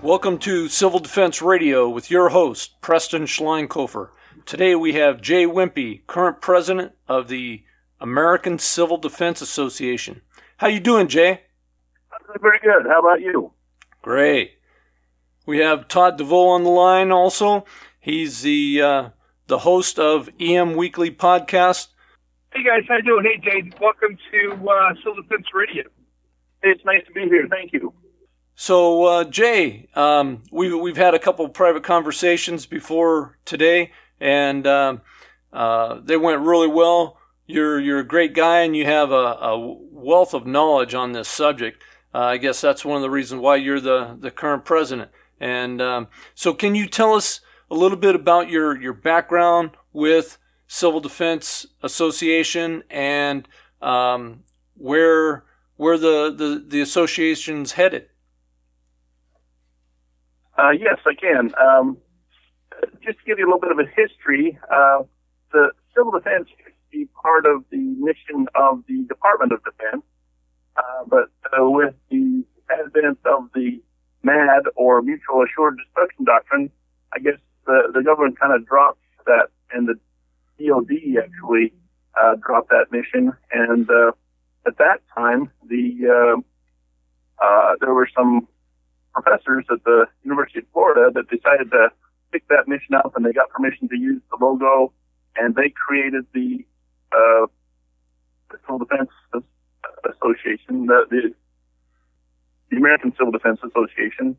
Welcome to Civil Defense Radio with your host, Preston Schleinkofer. Today we have Jay Wimpey, current president of the American Civil Defense Association. How you doing, Jay? I'm doing very good. How about you? Great. We have Todd DeVoe on the line also. He's the host of EM Weekly Podcast. Hey guys, how you doing? Hey Jay, welcome to Civil Defense Radio. It's nice to be here. Thank you. So, Jay, we've had a couple of private conversations before today, and they went really well. You're a great guy, and you have a wealth of knowledge on this subject. I guess that's one of the reasons why you're the current president. And so, can you tell us a little bit about your background with Civil Defense Association and where the association's headed? Yes, I can. Just to give you a little bit of a history, the Civil Defense used to be part of the mission of the Department of Defense, but with the advent of the MAD, or Mutual Assured Destruction Doctrine, I guess the government kind of dropped that, and the DOD actually dropped that mission. And at that time, there were some professors at the University of Florida that decided to pick that mission up, and they got permission to use the logo, and they created the Civil Defense Association, the American Civil Defense Association,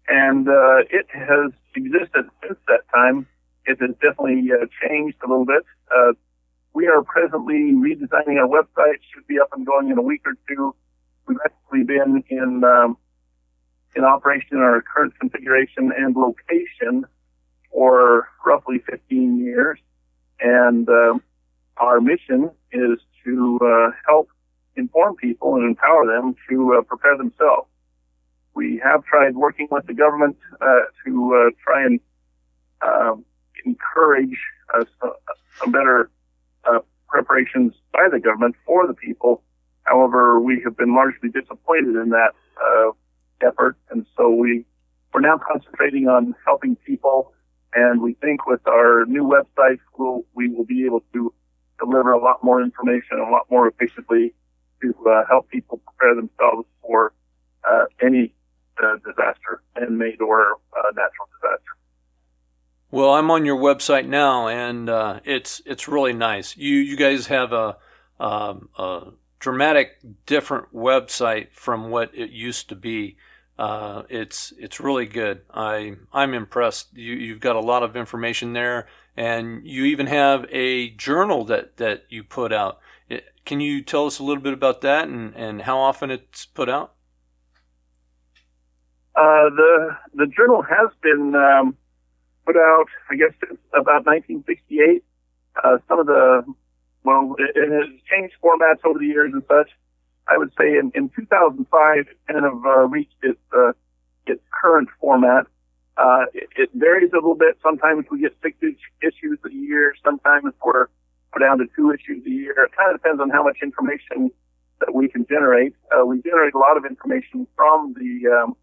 and it has existed since that time. It has definitely changed a little bit. We are presently redesigning our website. Should be up and going in a week or two. We've actually been in operation in our current configuration and location for roughly 15 years. And our mission is to help inform people and empower them to prepare themselves. We have tried working with the government to try and encourage some better preparations by the government for the people. However, we have been largely disappointed in that effort, and so we're now concentrating on helping people, and we think with our new website we will be able to deliver a lot more information a lot more efficiently to help people prepare themselves for any disaster, man-made or natural disaster. Well, I'm on your website now, and it's really nice. You guys have a dramatic different website from what it used to be. It's really good. I'm impressed. You've got a lot of information there, and you even have a journal that you put out. Can you tell us a little bit about that and how often it's put out? The journal has been put out, I guess, since about 1968. It has changed formats over the years and such. I would say in 2005, it kind of reached its current format. It varies a little bit. Sometimes we get 6 issues a year. Sometimes we're down to 2 issues a year. It kind of depends on how much information that we can generate. We generate a lot of information from the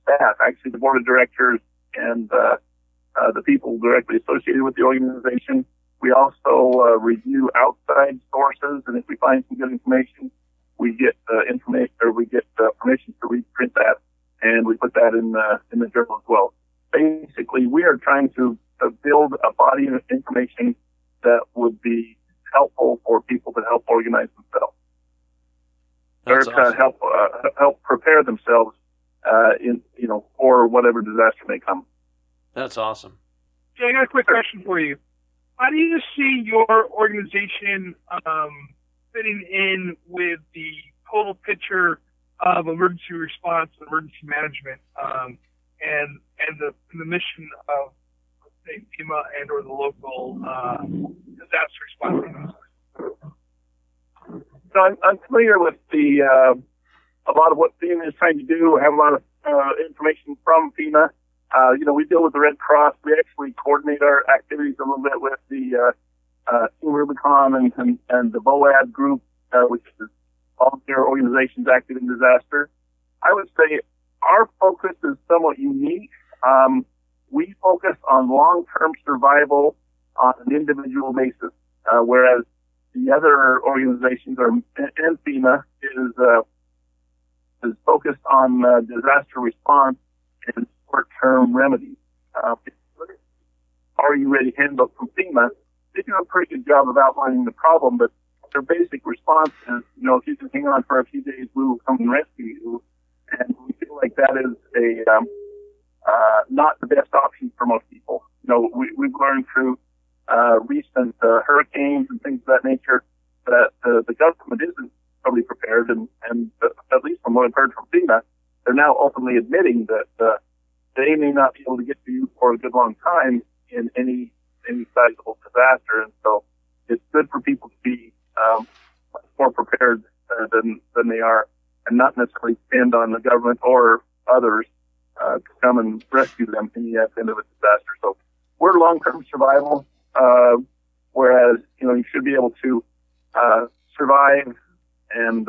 staff, actually the board of directors and the people directly associated with the organization. We also review outside sources, and if we find some good information, we get permission to reprint that, and we put that in the journal as well. Basically, we are trying to build a body of information that would be helpful for people to help organize themselves, That's or awesome. to help prepare themselves for whatever disaster may come. That's awesome. Jay, I got a quick question for you. How do you see your organization fitting in with the total picture of emergency response and emergency management, and the mission of, let's say, FEMA and or the local disaster response teams? So I'm familiar with a lot of what FEMA is trying to do. I have a lot of information from FEMA. We deal with the Red Cross. We actually coordinate our activities a little bit with the Team Rubicon and the BOAD group, which is volunteer organizations active in disaster. I would say our focus is somewhat unique. We focus on long-term survival on an individual basis, whereas the other organizations and FEMA is focused on disaster response and short-term remedies. Are You Ready handbook from FEMA? They do a pretty good job of outlining the problem, but their basic response is, if you can hang on for a few days, we will come and rescue you. And we feel like that is not the best option for most people. We've learned through recent hurricanes and things of that nature that the government isn't probably prepared, and at least from what I've heard from FEMA, they're now openly admitting that they may not be able to get to you for a good long time in any sizable disaster. And so it's good for people to be much more prepared than they are, and not necessarily depend on the government or others to come and rescue them in the end of a disaster. So we're long-term survival, whereas you should be able to survive and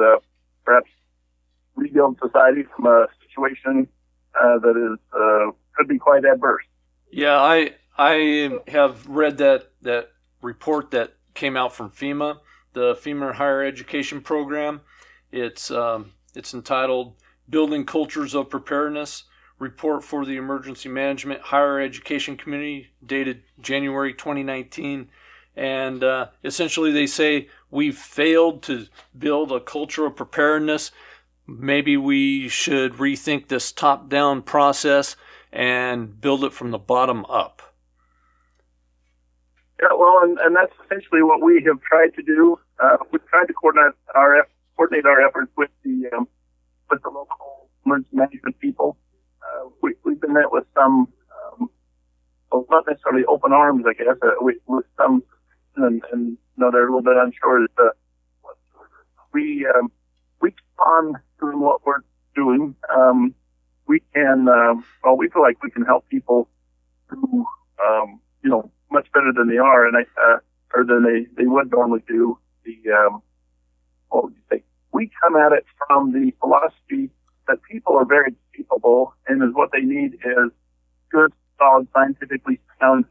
perhaps rebuild society from a situation that is could be quite adverse. Yeah, I have read that report that came out from FEMA, the FEMA Higher Education Program. It's entitled "Building Cultures of Preparedness: Report for the Emergency Management Higher Education Community," dated January 2019. And essentially they say we've failed to build a culture of preparedness. Maybe we should rethink this top-down process and build it from the bottom up. Yeah, well, and that's essentially what we have tried to do. We've tried to coordinate our efforts with the local emergency management people. We've been met with some, not necessarily open arms, I guess, with some, and they're a little bit unsure as to what we keep on doing what we're doing. We can, we feel like we can help people who, much better than they are, and or than they would normally do. What would you say? We come at it from the philosophy that people are very capable, and is what they need is good, solid, scientifically sound,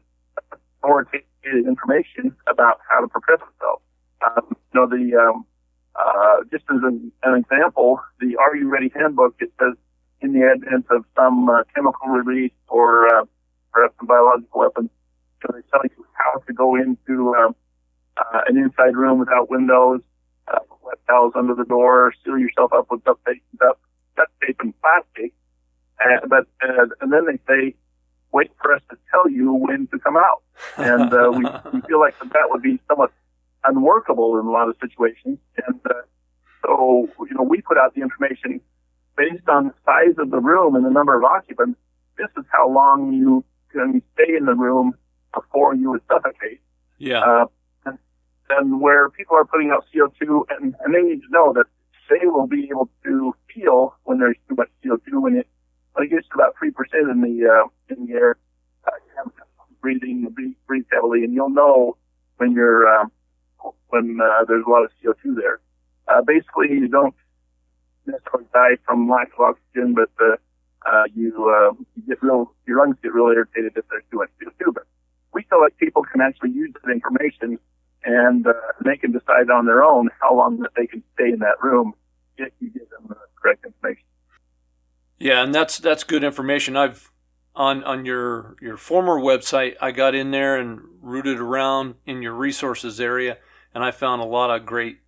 authoritative information about how to prepare themselves. Just as an example, the Are You Ready handbook, it says in the advent of some chemical release or perhaps some biological weapons, so they tell you how to go into an inside room without windows, wet towels under the door, seal yourself up with duct tape and plastic. And then they say, wait for us to tell you when to come out. And we feel like that would be somewhat unworkable in a lot of situations. And so we put out the information based on the size of the room and the number of occupants. This is how long you can stay in the room before you would suffocate. Yeah. And where people are putting out CO2, and they need to know that they will be able to feel when there's too much CO2 when it gets to about 3% in the air. Breathe heavily, and you'll know when there's a lot of CO2 there. Basically, you don't necessarily die from lack of oxygen, but your lungs get real irritated if there's too much CO2. But we feel like people can actually use that information, and they can decide on their own how long that they can stay in that room if you give them the correct information. Yeah, and that's good information. I've on your former website, I got in there and rooted around in your resources area, and I found a lot of great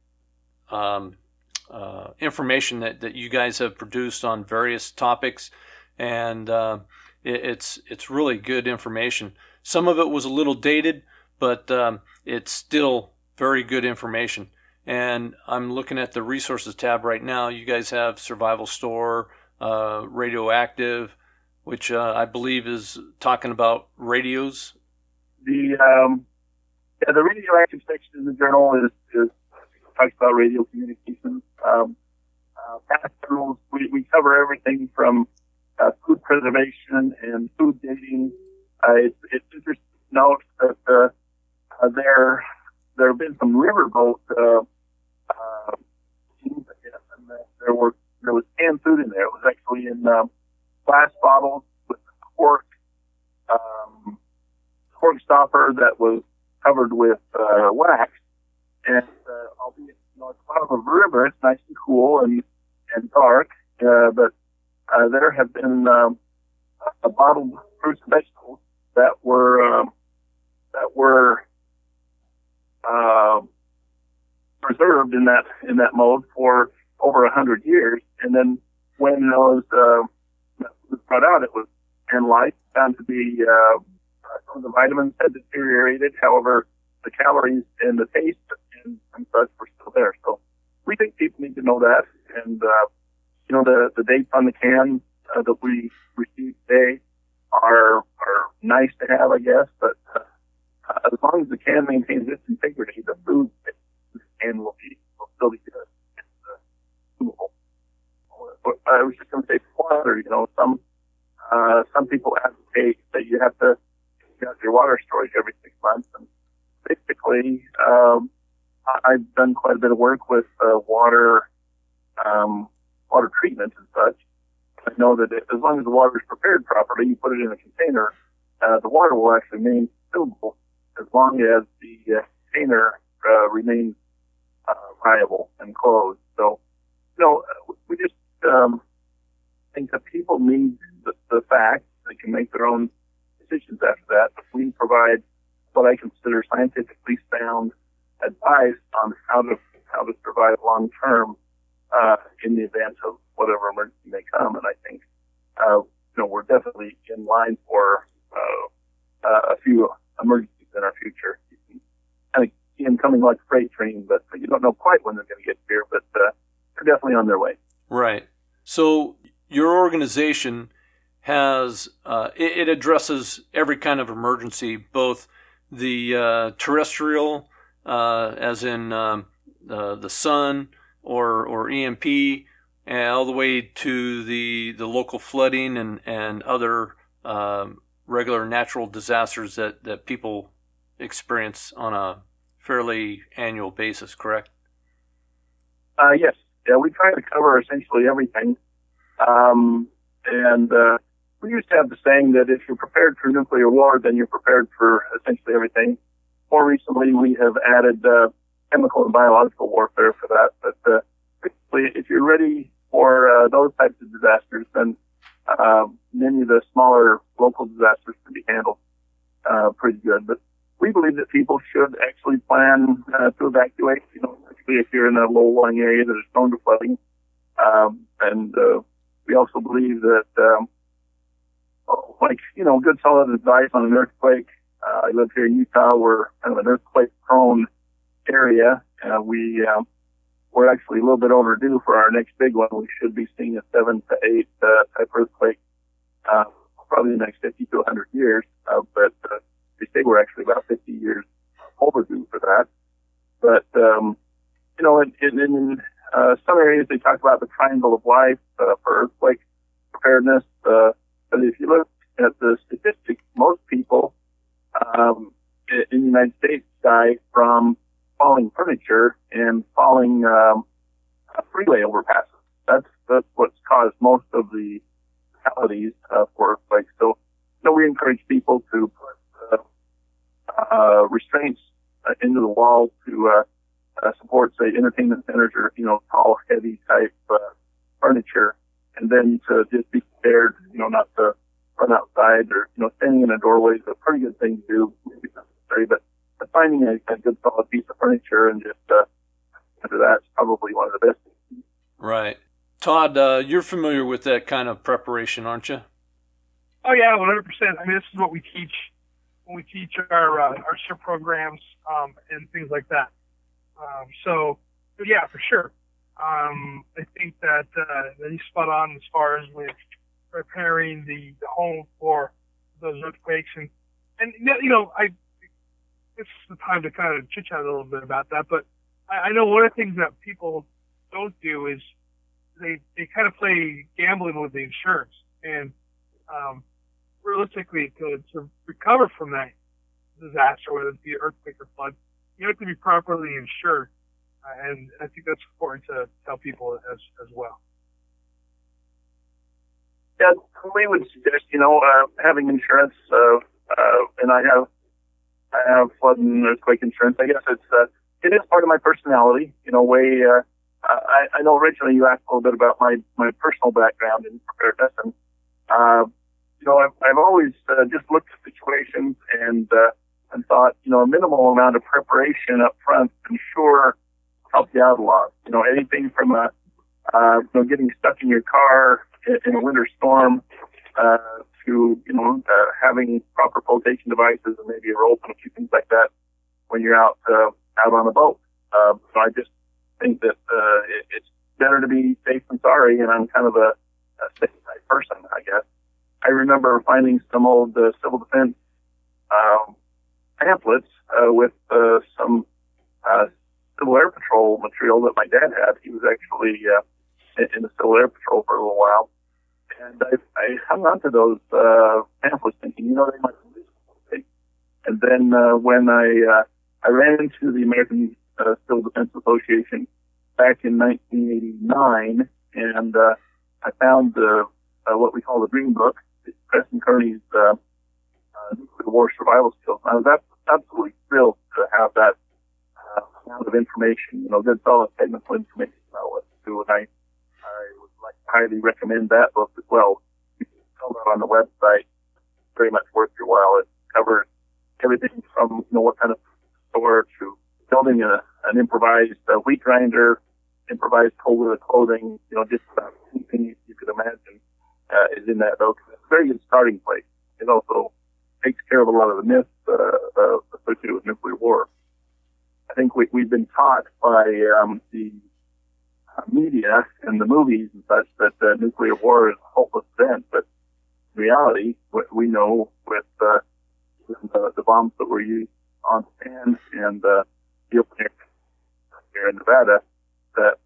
information that you guys have produced on various topics, and it's really good information. Some of it was a little dated, but it's still very good information. And I'm looking at the resources tab right now. You guys have Survival Store, Radioactive, which I believe is talking about radios. The radioactive section of the journal is talks about radio communications. Past journals, we cover everything from food preservation and food dating. It's interesting to note that there have been some riverboat scenes, I guess, and that there was canned food in there. It was actually in glass bottles with cork, cork stopper that was covered with wax. And albeit, it's bottom of a river, it's nice and cool and dark. But there have been bottled fruits and vegetables that were preserved in that mode for over 100 years, and then when those was brought out, it was analyzed, found to be some of the vitamins had deteriorated. However, the calories and the taste and such were still there. So we think people need to know that, and the dates on the can that we received today are nice to have, I guess, but as long as the can maintains its integrity, the food can will still be good. Consumable. I was just going to say water. Some people advocate that you have to get your water storage every 6 months, and basically, I've done quite a bit of work with water treatment and such. I know that as long as the water is prepared properly, you put it in a container, the water will actually remain consumable as long as the container remains viable and closed. So, we just think that people need the facts. They can make their own decisions after that. But we provide what I consider scientifically sound advice on how to survive long term in the event of whatever emergency may come. And I think we're definitely in line for a few emergencies in our future. You can kind of see them coming like a freight train, but you don't know quite when they're going to get here. But they're definitely on their way. Right. So your organization has it addresses every kind of emergency, both the terrestrial, as in the sun or EMP, all the way to the local flooding and other regular natural disasters that people experience on a fairly annual basis, correct? Yes. Yeah, we try to cover essentially everything. And we used to have the saying that if you're prepared for nuclear war, then you're prepared for essentially everything. More recently, we have added chemical and biological warfare for that. But basically, if you're ready for those types of disasters, then many of the smaller local disasters can be handled pretty good. But we believe that people should actually plan to evacuate, particularly if you're in a low-lying area that is prone to flooding. And we also believe that, good solid advice on an earthquake. I live here in Utah. We're kind of an earthquake-prone area. We're actually a little bit overdue for our next big one. We should be seeing a 7 to 8 type earthquake probably in the next 50 to 100 years. But they say we're actually about 50 years overdue for that. But, in some areas they talk about the triangle of life for earthquake preparedness. But if you look at the statistics, most people in the United States die from falling furniture and falling freeway overpasses. That's what's caused most of the fatalities for earthquakes. So, we encourage people to put restraints into the wall to support, say, entertainment centers or tall, heavy type furniture, and then to just be prepared, not to run outside or standing in a doorway is a pretty good thing to do. Maybe not necessary, but finding a good solid piece of furniture and just after that's probably one of the best things. Right. Todd, you're familiar with that kind of preparation, aren't you? Oh yeah, 100%. I mean, this is what we teach when we teach our SIP programs and things like that. So yeah, for sure. I think that he's spot on as far as with preparing the home for those earthquakes and this is the time to kind of chit chat a little bit about that. But I know one of the things that people don't do is they kind of play gambling with the insurance, and realistically to recover from that disaster, whether it be earthquake or flood, you have to be properly insured. And I think that's important to tell people as well. Yeah, we would suggest, having insurance, and I have flood and earthquake insurance. I guess it is part of my personality, I know originally you asked a little bit about my personal background in preparedness, and, I've always just looked at situations and thought, a minimal amount of preparation up front can sure help you out a lot. Anything from getting stuck in your car in a winter storm, to, having proper flotation devices and maybe a rope and a few things like that when you're out on a boat. So I just think that it's better to be safe than sorry, and I'm kind of a safe type person, I guess. I remember finding some old civil defense pamphlets with some Civil Air Patrol material that my dad had. He was actually in the Civil Air Patrol for a little while. And I hung on to those pamphlets thinking, they might be useful. And then when I ran into the American Civil Defense Association back in 1989, and I found what we call the Green Book, Preston Kearney's nuclear war survival skills. And I was absolutely thrilled to have that amount of information, good solid technical information about what to do. And I would like to highly recommend that book as well. You can fill that on the website. Very much worth your while. It covers everything from, what kind of store to building an improvised wheat grinder, improvised cold clothing, just about anything you could imagine is in that book. It's a very good starting place. It also takes care of a lot of the myths associated with nuclear war. I think we've been taught by the media and the movies and such that nuclear war is a hopeless event, but in reality, what we know with the bombs that were used on Japan and the open air here in Nevada, that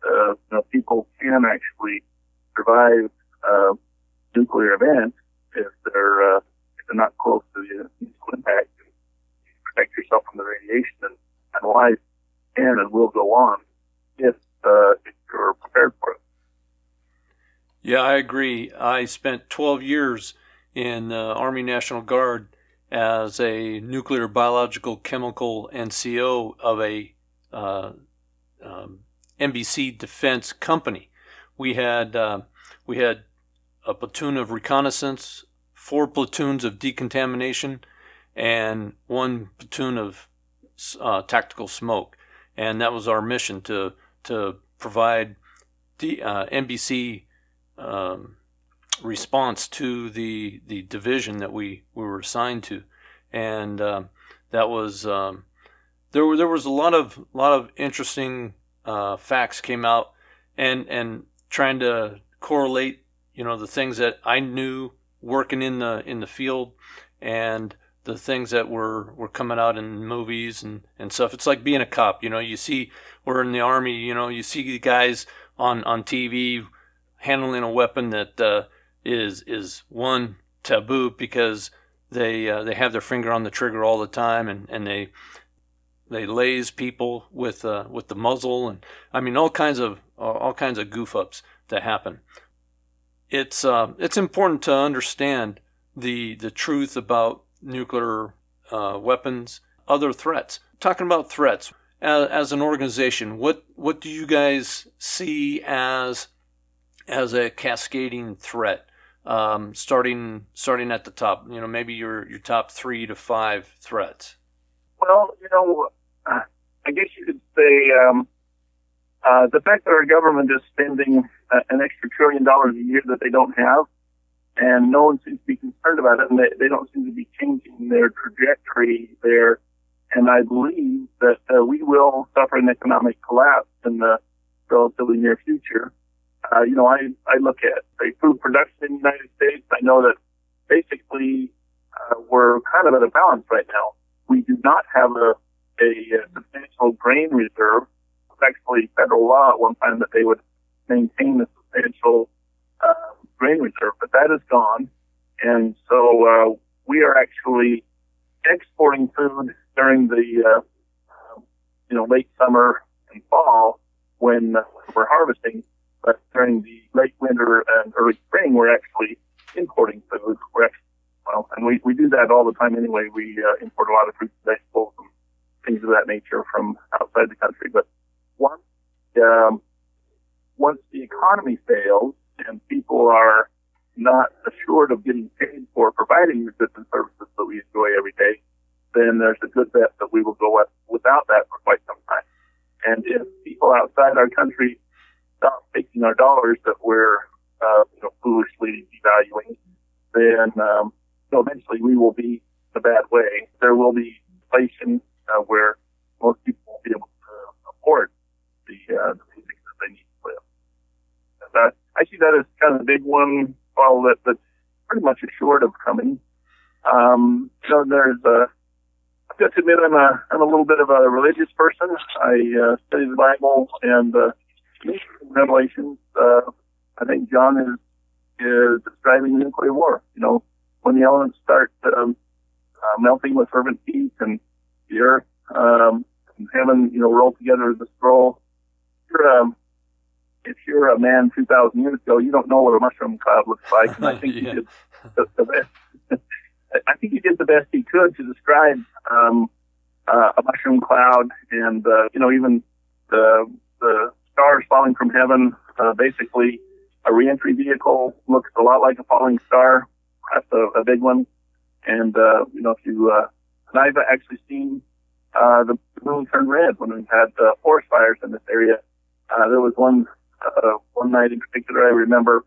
people can actually survive nuclear events if they're not close to the musical impact, and protect yourself from the radiation, and life can and will go on if you're prepared for it. Yeah, I agree. I spent 12 years in the Army National Guard as a nuclear, biological, chemical NCO of a NBC defense company. We had a platoon of reconnaissance, 4 platoons of decontamination, and 1 platoon of tactical smoke, and that was our mission to provide the NBC response to the division that we were assigned to, and that was there was a lot of interesting facts came out, and trying to correlate the things that I knew working in the field and the things that were coming out in movies and stuff. It's like being a cop. You see, we're in the Army, you see guys on TV handling a weapon that is one, taboo because they have their finger on the trigger all the time, and they laze people with the muzzle, and I mean all kinds of goof ups that happen. It's important to understand the truth about nuclear weapons, other threats. Talking about threats, as an organization, what do you guys see as a cascading threat? Starting at the top, maybe your top 3 to 5 threats. Well, I guess you could say the fact that our government is spending an extra $1 trillion a year that they don't have, and no one seems to be concerned about it, and they don't seem to be changing their trajectory there. And I believe that we will suffer an economic collapse in the relatively near future. I look at, say, food production in the United States. I know that basically we're kind of at a balance right now. We do not have a substantial grain reserve. It's actually federal law at one time that they would maintain a substantial grain reserve, but that is gone. And so we are actually exporting food during the late summer and fall when we're harvesting, but during the late winter and early spring we're actually importing food. Well, and we do that all the time anyway. We import a lot of fruits and vegetables and things of that nature from outside the country. But once the economy fails and people are not assured of getting paid for providing the goods and services that we enjoy every day, then there's a good bet that we will go without that for quite some time. And if people outside our country stop taking our dollars that we're foolishly devaluing, then eventually we will be in a bad way. There will be inflation where most people won't be able to afford the basics that they need to live. I see that as kind of the big one, that's pretty much assured of coming. There's I've got to admit I'm a little bit of a religious person. I study the Bible and Revelations. I think John is describing the nuclear war. When the elements start melting with fervent heat and the earth and heaven, roll together as a scroll. If you're a man 2,000 years ago, you don't know what a mushroom cloud looks like. And I think he did the best. I think he did the best he could to describe a mushroom cloud and even the stars falling from heaven. Basically, a reentry vehicle looks a lot like a falling star. That's a big one. And if you and I've actually seen the moon turn red when we've had forest fires in this area. There was one night in particular I remember.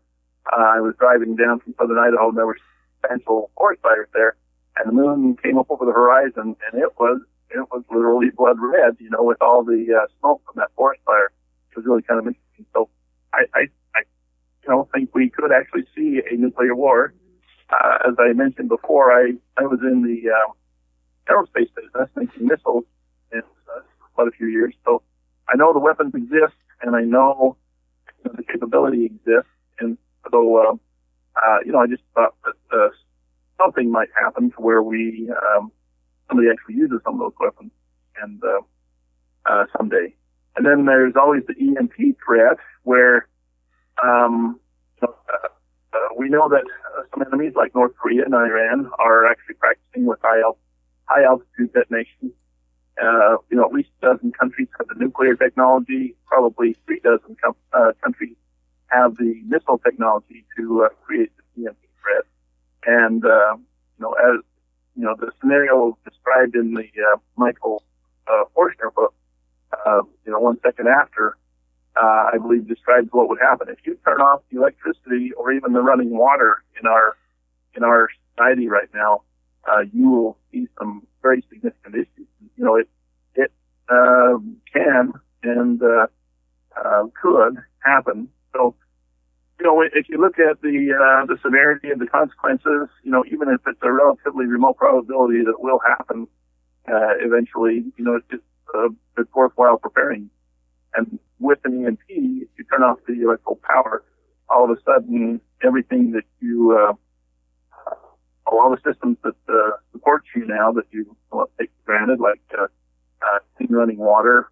I was driving down from southern Idaho, and there were substantial forest fires there, and the moon came up over the horizon, and it was literally blood red, with all the smoke from that forest fire. It was really kind of interesting. So I think we could actually see a nuclear war. As I mentioned before, I was in the aerospace business making missiles in quite a few years, so I know the weapons exist, and I know the capability exists, and so I just thought that something might happen to where somebody actually uses some of those weapons, and someday. And then there's always the EMP threat, where we know that some enemies like North Korea and Iran are actually practicing with high altitude detonation. At least a dozen countries have the nuclear technology. Probably 3 dozen countries have the missile technology to create the EMP threat. And as the scenario described in the Michael Forstner book, 1 second after, I believe describes what would happen if you turn off the electricity or even the running water in our society right now. You will see some very significant issues. It can and could happen. So, if you look at the severity of the consequences, even if it's a relatively remote probability that it will happen eventually, it's worthwhile preparing. And with an EMP, if you turn off the electrical power, all of a sudden everything that all the systems that support you now that you take for granted, like clean running water,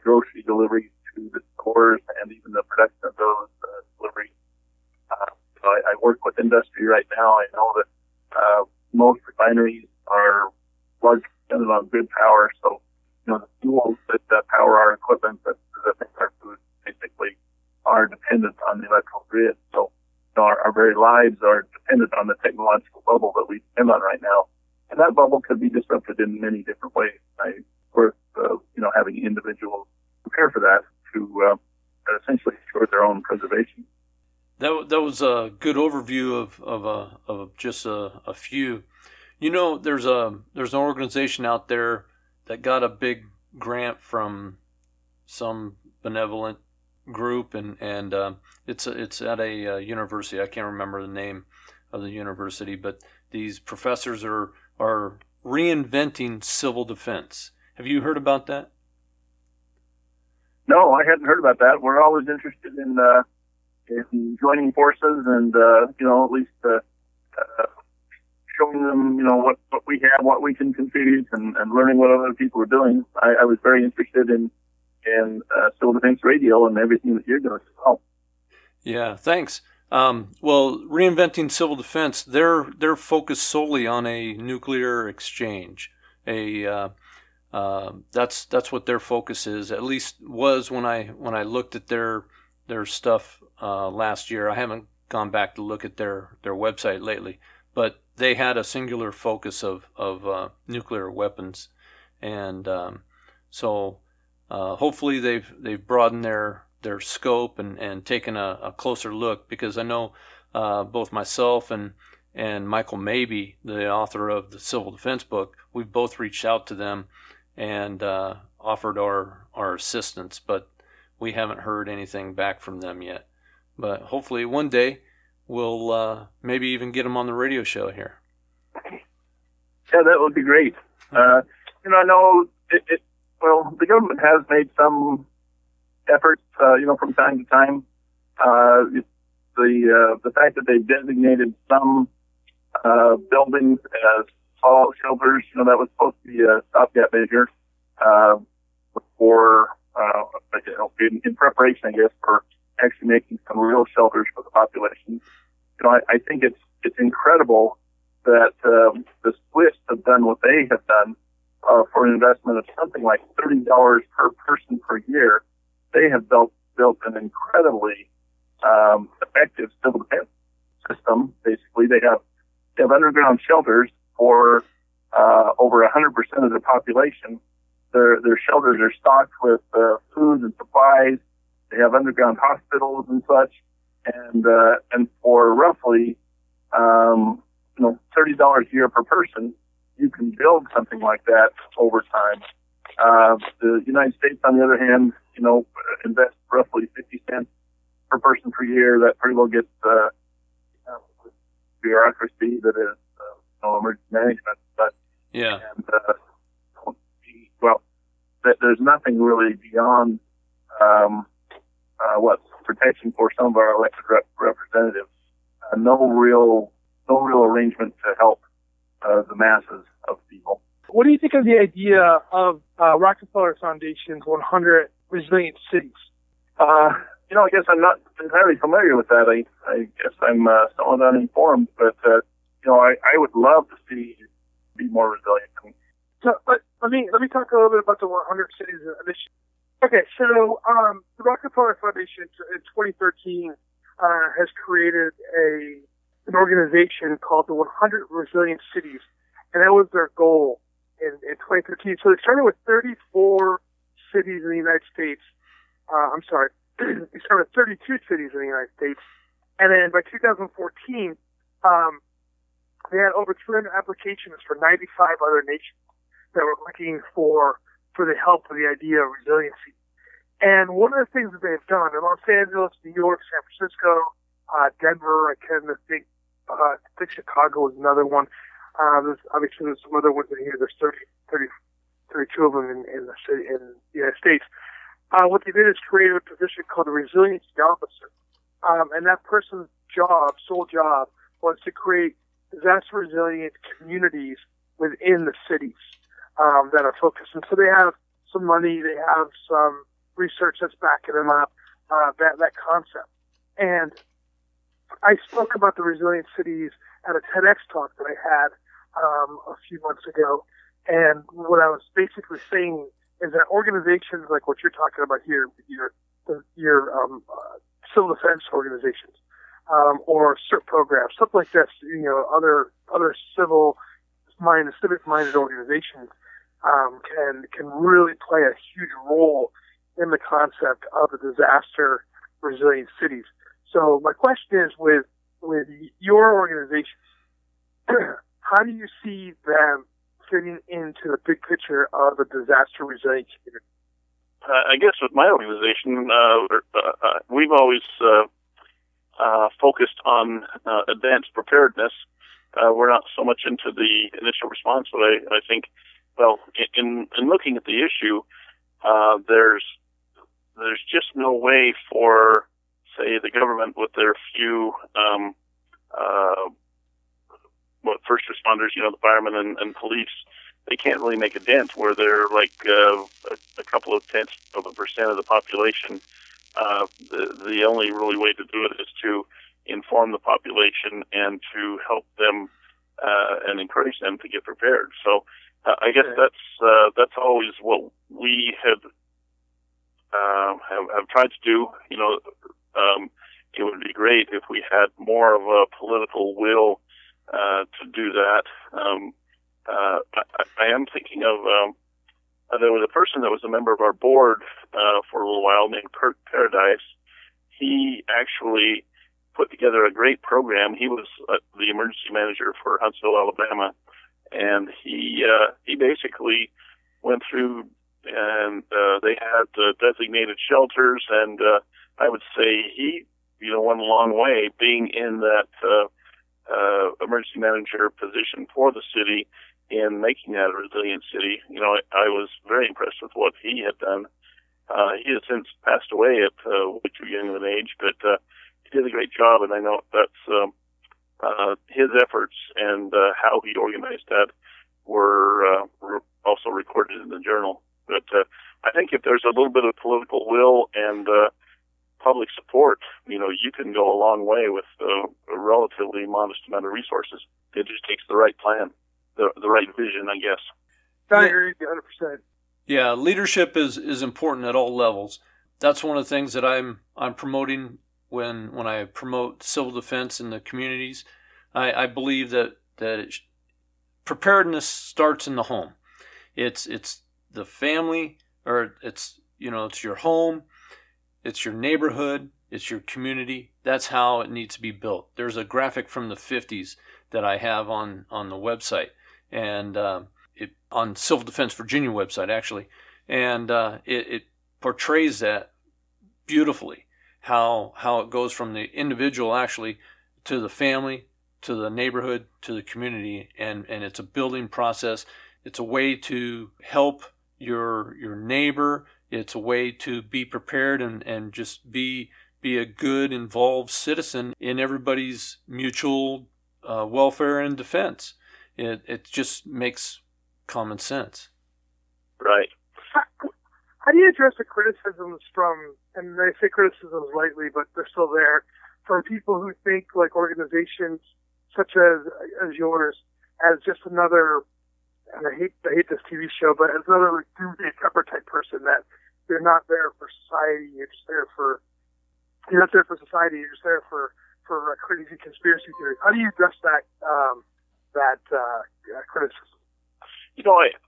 grocery deliveries to the stores, and even the production of those deliveries. I work with industry right now. I know that most refineries are largely dependent on grid power, so the fuels that power our equipment that make our food basically are dependent on the electrical grid. So our very lives are dependent on the technological bubble that we depend on right now. And that bubble could be disrupted in many different ways. Worth having individuals prepare for that to essentially ensure their own preservation. That was a good overview of just a few. There's an organization out there that got a big grant from some benevolent group, and it's at a university. I can't remember the name of the university, but these professors are reinventing civil defense. Have you heard about that? No, I hadn't heard about that. We're always interested in joining forces and at least showing them what we have, what we can contribute, and learning what other people are doing. I was very interested in Civil Defense Radio and everything that you're doing as well. Yeah, thanks. Well, Reinventing Civil Defense, they're focused solely on a nuclear exchange. That's what their focus is. At least was when I looked at their stuff last year. I haven't gone back to look at their website lately, but they had a singular focus of nuclear weapons, and so hopefully they've broadened their scope and taken a closer look, because I know both myself and Michael Mabey, the author of the Civil Defense book, we've both reached out to them and offered our assistance, but we haven't heard anything back from them yet. But hopefully one day we'll maybe even get them on the radio show here. Yeah, that would be great. I know well, the government has made some efforts, from time to time. The fact that they've designated some buildings as fallout shelters, that was supposed to be a stopgap measure for in preparation, I guess, for actually making some real shelters for the population. I think it's incredible that the Swiss have done what they have done for an investment of something like $30 per person per year. They have built an incredibly effective civil defense system. Basically, they have underground shelters for over 100% of the population. Their shelters are stocked with food and supplies. They have underground hospitals and such, and for roughly $30 a year per person, you can build something like that over time. The United States, on the other hand, invests roughly 50 cents per person per year. That pretty well gets bureaucracy that is emergency management. But yeah, and there's nothing really beyond protection for some of our elected representatives. No real arrangement to help the masses of people. What do you think of the idea of Rockefeller Foundation's 100 Resilient Cities? I guess I'm not entirely familiar with that. I guess I'm somewhat uninformed, but I would love to see it be more resilient. So let me talk a little bit about the 100 Cities initiative. Okay, so the Rockefeller Foundation in 2013 has created an organization called the 100 Resilient Cities, and that was their goal in 2013. So they started with 34 cities in the United States. They started with 32 cities in the United States, and then by 2014, they had over 200 applications for 95 other nations that were looking for the help of the idea of resiliency. And one of the things that they've done in Los Angeles, New York, San Francisco, Denver, I think Chicago is another one. There's some other ones in here. There's 32 of them in the city, in the United States. What they did is create a position called a resiliency officer. And that person's sole job, was to create disaster resilient communities within the cities that are focused. And so they have some money, they have some research that's backing them up, that concept. And I spoke about the resilient cities at a TEDx talk that I had a few months ago. And what I was basically saying is that organizations like what you're talking about here, your civil defense organizations, or CERT programs, something like this, other civic-minded organizations can really play a huge role in the concept of the disaster resilient cities. So my question is, with your organizations, how do you see them fitting into the big picture of a disaster resilient community? I guess with my organization, we've always focused on advanced preparedness. We're not so much into the initial response, but I think, in looking at the issue, there's just no way for, say, the government with their few first responders, the firemen and police, they can't really make a dent where they're like a couple of tenths of a % of the population. The only really way to do it is to inform the population and to help them and encourage them to get prepared. So I guess that's always what we have tried to do. It would be great if we had more of a political will to do that. I am thinking of there was a person that was a member of our board for a little while named Kurt Paradise. He actually put together a great program. He was the emergency manager for Huntsville, Alabama, and he basically went through and they had designated shelters, and I would say he went a long way being in that emergency manager position for the city in making that a resilient city. I was very impressed with what he had done. He has since passed away at way too young of an age, but he did a great job, and I know that's his efforts and how he organized that were also recorded in the journal. But I think if there's a little bit of political will and public support, you can go a long way with a relatively modest amount of resources. It just takes the right plan, the right vision, I guess. I agree 100%. Yeah, leadership is important at all levels. That's one of the things that I'm promoting when I promote civil defense in the communities. I believe that preparedness starts in the home. It's the family, or it's your home, it's your neighborhood, it's your community. That's how it needs to be built. There's a graphic from the 50s that I have on the website, and on Civil Defense Virginia website actually, and it portrays that beautifully, how it goes from the individual actually to the family, to the neighborhood, to the community, and it's a building process. It's a way to help your neighbor. It's a way to be prepared and just be a good, involved citizen in everybody's mutual welfare and defense. It just makes common sense. Right. How do you address the criticisms from, and I say criticisms lightly, but they're still there, from people who think like organizations such as yours as just another, and I hate this TV show, but as another like doomsday prepper type person, that you're not there for society, you're not there for society, you're just there for crazy conspiracy theories. How do you address that criticism?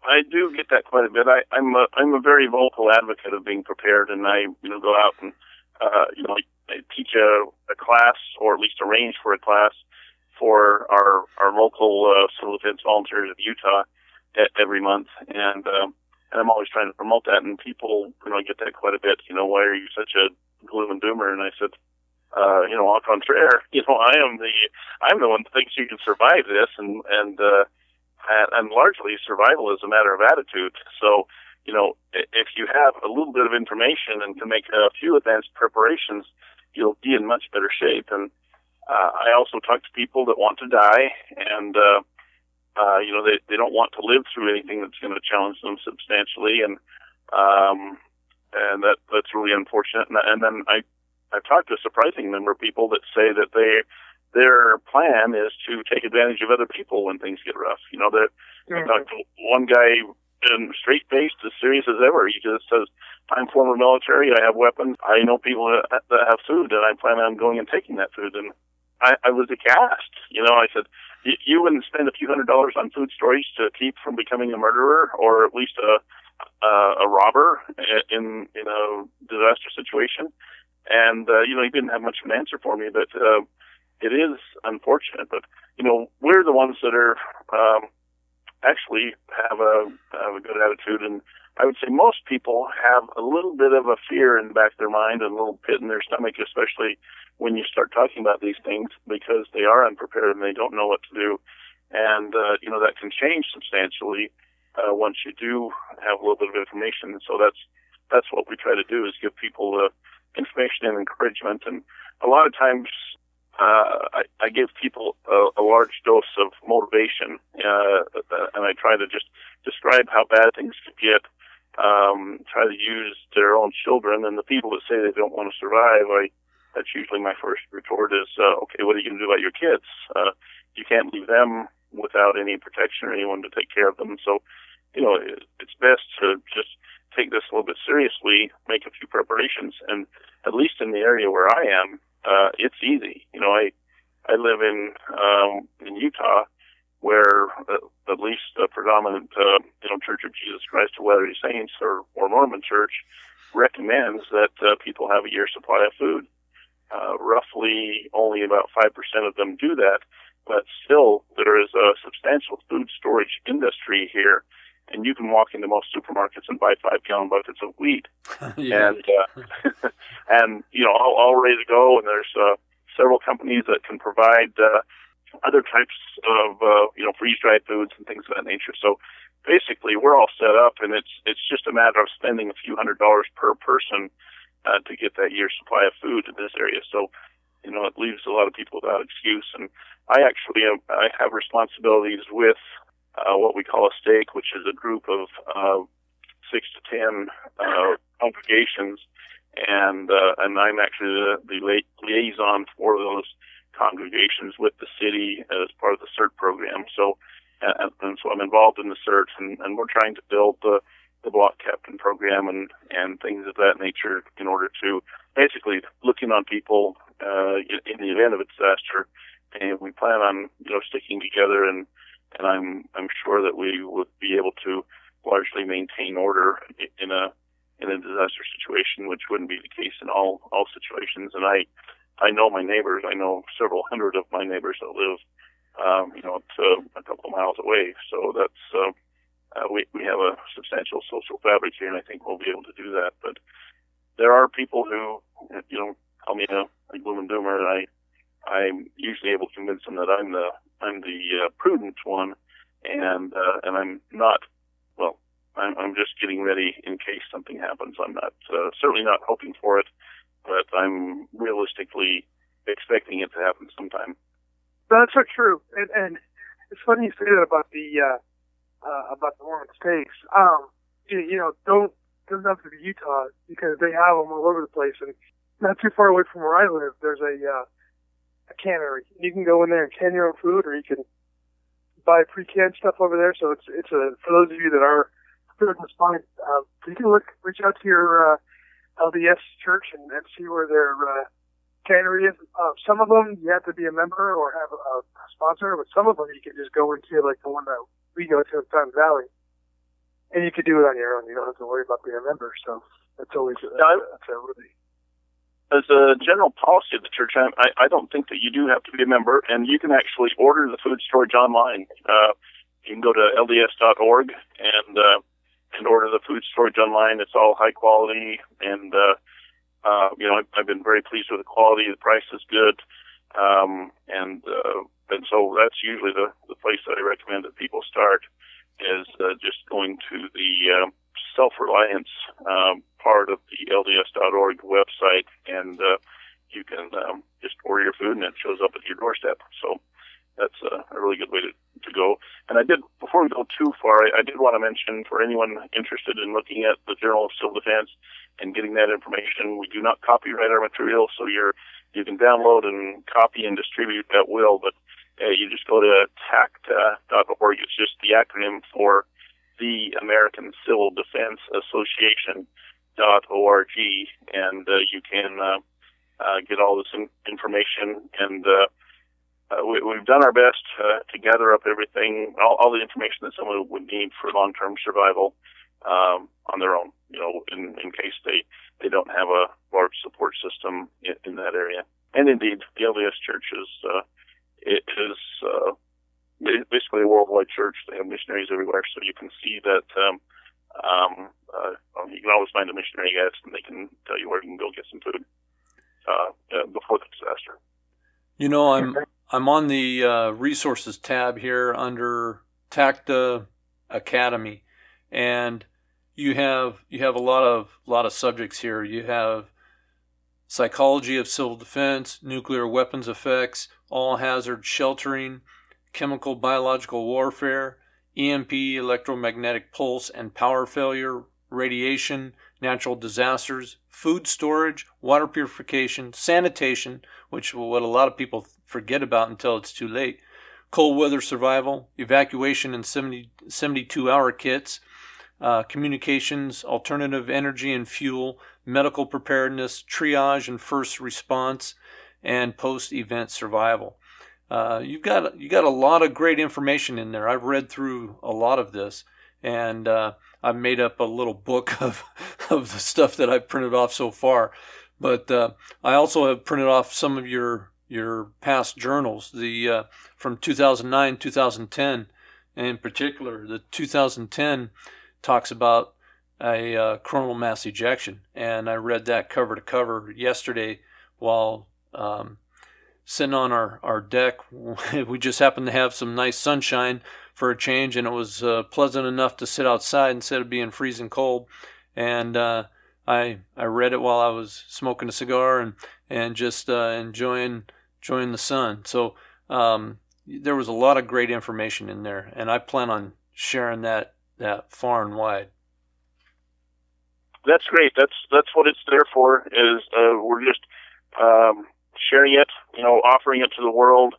I do get that quite a bit. I'm a very vocal advocate of being prepared, and I go out and I teach a class, or at least arrange for a class for our local civil defense volunteers of Utah every month, and I'm always trying to promote that. And people get that quite a bit. Why are you such a gloom and doomer? And I said, au contraire, I'm the one that thinks you can survive this, and largely survival is a matter of attitude. So, if you have a little bit of information and can make a few advanced preparations, you'll be in much better shape. And I also talk to people that want to die, and they don't want to live through anything that's going to challenge them substantially, and that's really unfortunate. And then I've talked to a surprising number of people that say that their plan is to take advantage of other people when things get rough. I talked to one guy straight-faced, as serious as ever. He just says, I'm former military, I have weapons, I know people that have food, and I plan on going and taking that food. And I was aghast. I said, you wouldn't spend a few $100s on food storage to keep from becoming a murderer, or at least a robber in a disaster situation. And, he didn't have much of an answer for me, but it is unfortunate. But, we're the ones that are actually have a good attitude. And I would say most people have a little bit of a fear in the back of their mind and a little pit in their stomach, especially when you start talking about these things, because they are unprepared and they don't know what to do. And, that can change substantially once you do have a little bit of information. And so that's what we try to do, is give people information and encouragement. And a lot of times I give people a large dose of motivation, and I try to just describe how bad things could get, try to use their own children and the people that say they don't want to survive. that's usually my first retort is, okay, what are you going to do about your kids? You can't leave them without any protection or anyone to take care of them. So, it's best to just take this a little bit seriously, make a few preparations, and at least in the area where I am, it's easy. I live in Utah, where at least the predominant, Church of Jesus Christ of Latter-day Saints or Mormon Church recommends that people have a year's supply of food. Roughly only about 5% of them do that, but still there is a substantial food storage industry here, and you can walk into most supermarkets and buy 5-gallon buckets of wheat, Yeah. and all ready to go. And there's several companies that can provide other types of freeze-dried foods and things of that nature. So basically, we're all set up, and it's just a matter of spending a few $100s per person to get that year's supply of food in this area. So, it leaves a lot of people without excuse. And I actually I have responsibilities with what we call a stake, which is a group of 6 to 10 congregations, and I'm actually the liaison for those congregations with the city as part of the CERT program. So, and so I'm involved in the CERT, and we're trying to build the block captain program and things of that nature in order to basically looking on people in the event of a disaster. And we plan on sticking together, and I'm sure that we would be able to largely maintain order in a disaster situation, which wouldn't be the case in all situations. And I know my neighbors. I know several hundred of my neighbors that live up to a couple of miles away. So that's we have a substantial social fabric here, and I think we'll be able to do that. But there are people who call me a gloom and doomer, and I'm usually able to convince them that I'm the prudent one, and I'm not. Well, I'm just getting ready in case something happens. I'm not certainly not hoping for it, but I'm realistically expecting it to happen sometime. That's so true, and it's funny you say that about the Mormon stakes. Doesn't have to be Utah, because they have them all over the place, and not too far away from where I live, there's a cannery. You can go in there and can your own food, or you can buy pre-canned stuff over there. So it's for those of you that are preparedness minded, you can reach out to your LDS church and see where their cannery is. Some of them you have to be a member or have a sponsor, but some of them you can just go into, like the one that we go to in Fountain Valley, and you can do it on your own. You don't have to worry about being a member. So that's always that's a really. As a general policy of the church, I don't think that you do have to be a member, and you can actually order the food storage online. You can go to lds.org and order the food storage online. It's all high quality, and I've been very pleased with the quality. The price is good, and so that's usually the place that I recommend that people start, is just going to the self-reliance part of the LDS.org website, and you can just order your food, and it shows up at your doorstep. So that's a really good way to go. And before we go too far, I did want to mention, for anyone interested in looking at the Journal of Civil Defense and getting that information, we do not copyright our material, so you can download and copy and distribute at will, but you just go to TACDA.org. It's just the acronym for the American Civil Defense Association.org, and you can get all this information. And we've done our best to gather up everything, all the information that someone would need for long-term survival on their own, in case they don't have a large support system in that area. And indeed, the LDS Church is basically a worldwide church. They have missionaries everywhere, so you can see that you can always find a missionary guide, and they can tell you where you can go get some food before the disaster. I'm on the resources tab here under TACDA Academy, and you have a lot of subjects here. You have psychology of civil defense, nuclear weapons effects, all hazard sheltering, chemical biological warfare, EMP, electromagnetic pulse and power failure, radiation, natural disasters, food storage, water purification, sanitation, which is what a lot of people forget about until it's too late, cold weather survival, evacuation in 72-hour kits, communications, alternative energy and fuel, medical preparedness, triage and first response, and post-event survival. You got a lot of great information in there. I've read through a lot of this, and I've made up a little book of the stuff that I've printed off so far. But I also have printed off some of your past journals, the from 2009, 2010, and in particular, the 2010 talks about a coronal mass ejection, and I read that cover to cover yesterday while sitting on our deck. We just happened to have some nice sunshine for a change, and it was pleasant enough to sit outside instead of being freezing cold. And I read it while I was smoking a cigar and just enjoying the sun. So there was a lot of great information in there, and I plan on sharing that far and wide. That's great. That's what it's there for. Is we're just sharing it, offering it to the world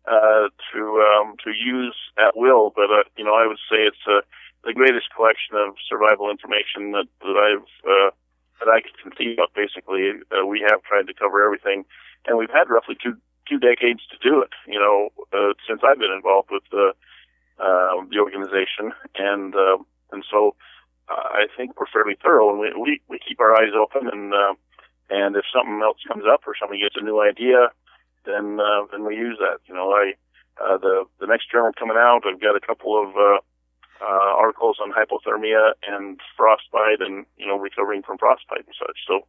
to use at will. But I would say it's the greatest collection of survival information that I could conceive of. Basically, we have tried to cover everything, and we've had roughly two decades to do it. Since I've been involved with the organization, and so I think we're fairly thorough, and we keep our eyes open, and if something else comes up or somebody gets a new idea, then we use that. The next journal coming out, I've got a couple of articles on hypothermia and frostbite, and recovering from frostbite and such. So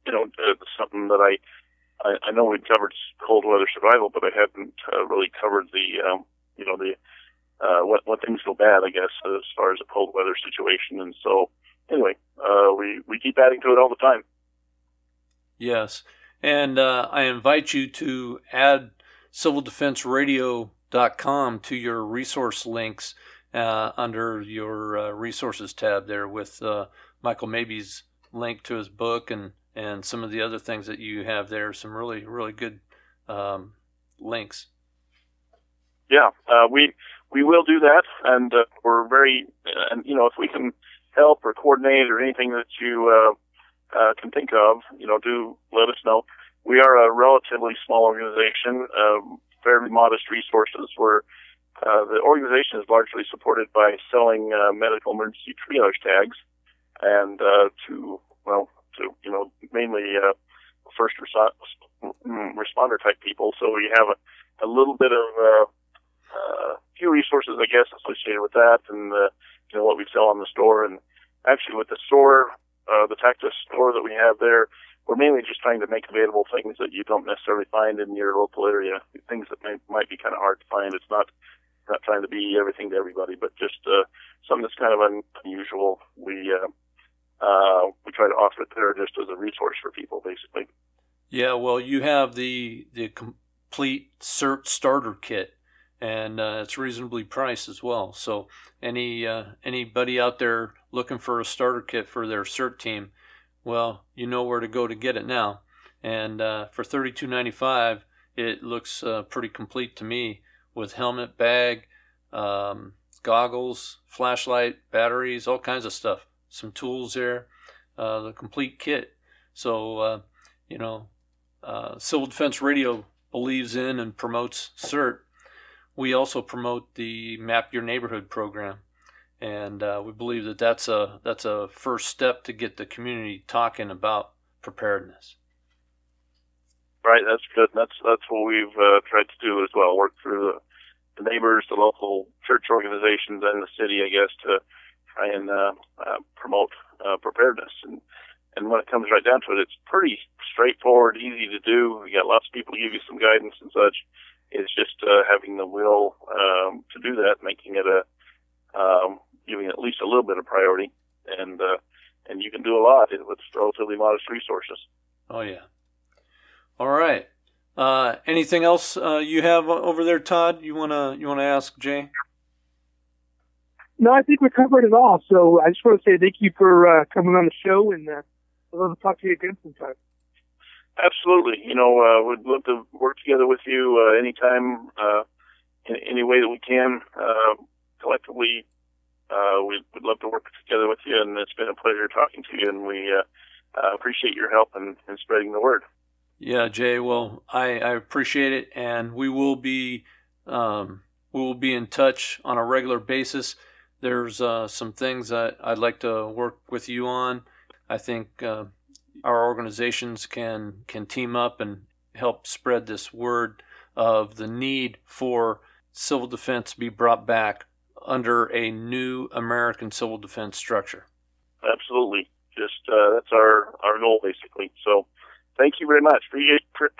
it's something that I know we've covered cold weather survival, but I haven't really covered the when things go bad, I guess, as far as a cold weather situation. And so anyway, we keep adding to it all the time. Yes. And I invite you to add civildefenseradio.com to your resource links under your resources tab there, with Michael Mabey's link to his book and some of the other things that you have there. Some really, really good links. Yeah, we will do that, and we're very, and if we can help or coordinate or anything that you can think of, do let us know. We are a relatively small organization, fairly modest resources. The organization is largely supported by selling medical emergency triage tags, and to mainly first responder type people. So we have a little bit of few resources, I guess, associated with that, and what we sell on the store. And actually, with the store, the TACDA store that we have there, we're mainly just trying to make available things that you don't necessarily find in your local area, things that might be kind of hard to find. It's not trying to be everything to everybody, but just something that's kind of unusual. We try to offer it there just as a resource for people, basically. Yeah, well, you have the complete CERT starter kit, and it's reasonably priced as well. So anybody out there looking for a starter kit for their CERT team, well, you know where to go to get it now. And for $32.95, it looks pretty complete to me, with helmet, bag, goggles, flashlight, batteries, all kinds of stuff. Some tools there, the complete kit. So, Civil Defense Radio believes in and promotes CERT. We also promote the Map Your Neighborhood program, and we believe that that's a first step to get the community talking about preparedness. Right, that's good. That's what we've tried to do as well. Work through the neighbors, the local church organizations, and the city, I guess, to try and promote preparedness. And when it comes right down to it, it's pretty straightforward, easy to do. We got lots of people to give you some guidance and such. It's just having the will to do that, making it giving it at least a little bit of priority, and you can do a lot with relatively modest resources. Oh yeah. All right. Anything else you have over there, Todd? You wanna ask Jay? No, I think we covered it all. So I just want to say thank you for coming on the show, and I'd love to talk to you again sometime. Absolutely. We'd love to work together with you anytime, in any way that we can. Collectively, we'd love to work together with you, and it's been a pleasure talking to you, and we appreciate your help in spreading the word. Yeah, Jay. Well, I appreciate it, and we will be in touch on a regular basis. There's some things that I'd like to work with you on. I think our organizations can team up and help spread this word of the need for civil defense to be brought back under a new American civil defense structure. Absolutely. Just that's our goal, basically. So thank you very much.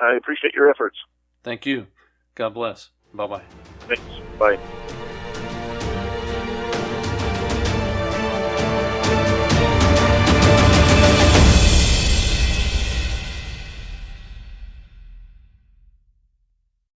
I appreciate your efforts. Thank you. God bless. Bye-bye. Thanks. Bye.